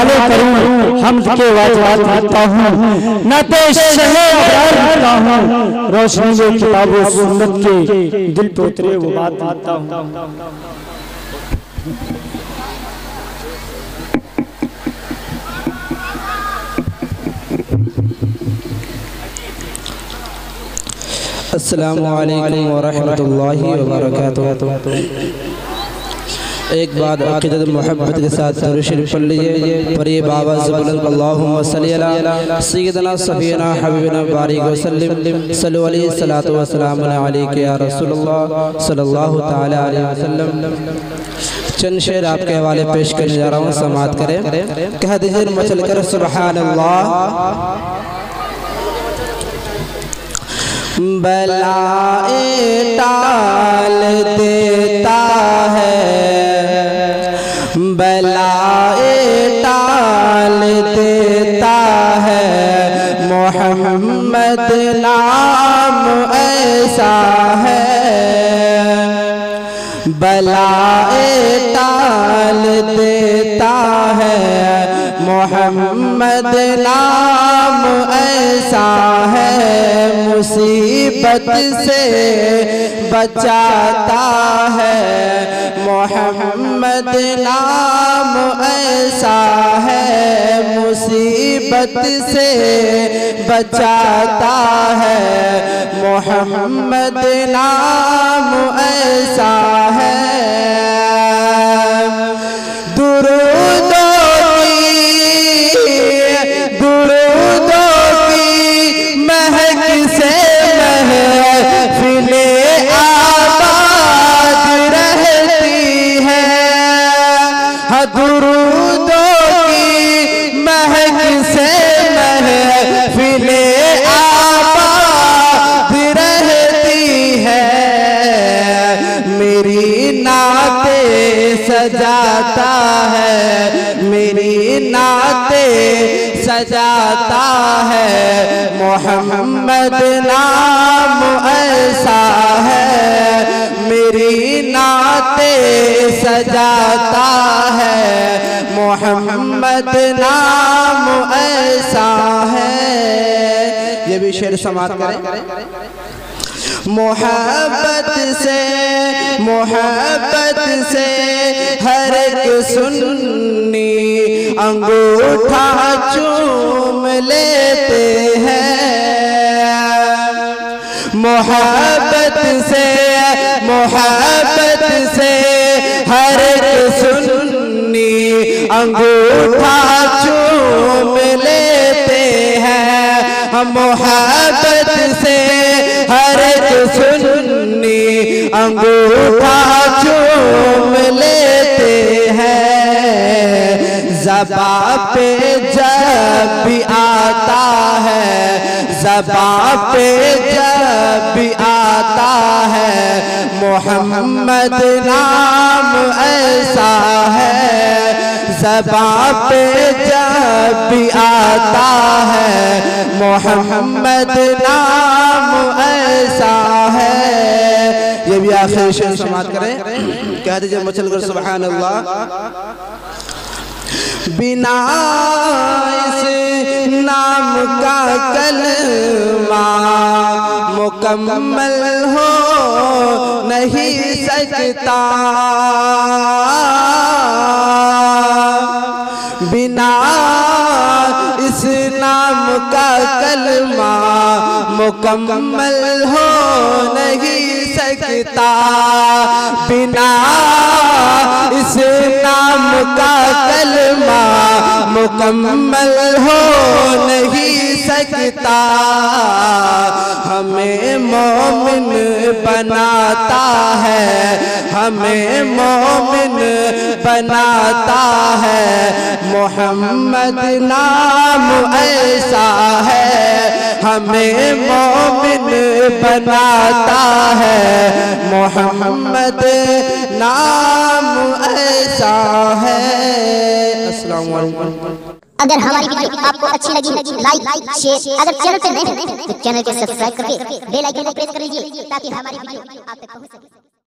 हवाले करूं हम के वाजिबात लिखता हूं, नाते शहे अब्रार लिखता हूं, रोशनी जो किताब व सुन्नत के दिल पे उतरे वो बात लिखता हूं। अस्सलामु अलैकुम व रहमतुल्लाहि व बरकातुहू। एक बार अक़ीदत मोहब्बत के साथ दुरूद शरीफ पढ़ लीजिए। पर ये बाबा ज़ुबुलन अल्लाहुम्मा सल्ली अला सय्यिदना सफ़ीना हबीबना बारिक वसल्लम सल्लु अलैहि सलातु व सलाम अलैका या रसूलल्लाह सल्लल्लाहु तआला अलैहि वसल्लम। चंद शेर आपके हवाले पेश करने जा रहा हूँ, समाअत करें। कह दीजिए मचल कर सुबहानल्लाह। बलाएं टाल देता है, बलाएं टाल देता है, मोहम्मद नाम ऐसा है। बलाएं टाल देता है, मोहम्मद नाम ऐसा है। मुसीबत से बचाता है, मोहम्मद नाम ऐसा है। मुसीबत से बचाता है, मोहम्मद नाम ऐसा है। सजाता है, मेरी नाते सजाता है, मोहम्मद नाम ऐसा है। मेरी नाते सजाता है, मोहम्मद नाम ऐसा है। ये भी शेर समाअत करें। मोहब्बत से हर एक सुन्नी अंगूठा चूम लेते हैं। मोहब्बत से हर एक सुन्नी अंगूठा चूम लेते हैं। मोहब्बत से हर एक सुन्नी अंगूठा चूम लेते हैं। ज़बां पे जब भी आता है, ज़बां पे जब भी आता है, मोहम्मद नाम ऐसा है। ज़बां पे जब भी आता है, मोहम्मद नाम ऐसा है। ये भी आखिरी शेर समाअत करें। कह दीजिए मचल कर सुभान अल्लाह। बिना इस नाम का कलमा मुकम्मल हो नहीं सकता। बिना इस नाम का कलमा मुकम्मल हो नहीं सकता। बिना इस नाम का कलमा मुकम्मल हो नहीं सकता। हमें मोमिन बनाता है, हमें मोमिन बनाता है, मोहम्मद नाम ऐसा है। हमें मोमिन बनाता है, मोहम्मद नाम ऐसा है। अस्सलाम वालेकुम। अगर हमारी वीडियो आपको अच्छी लगी लाइक शेयर, अगर चैनल पे नए हैं तो चैनल को सब्सक्राइब करके बेल आइकन को प्रेस कर लीजिए ताकि हमारी वीडियो आप तक पहुंच सके।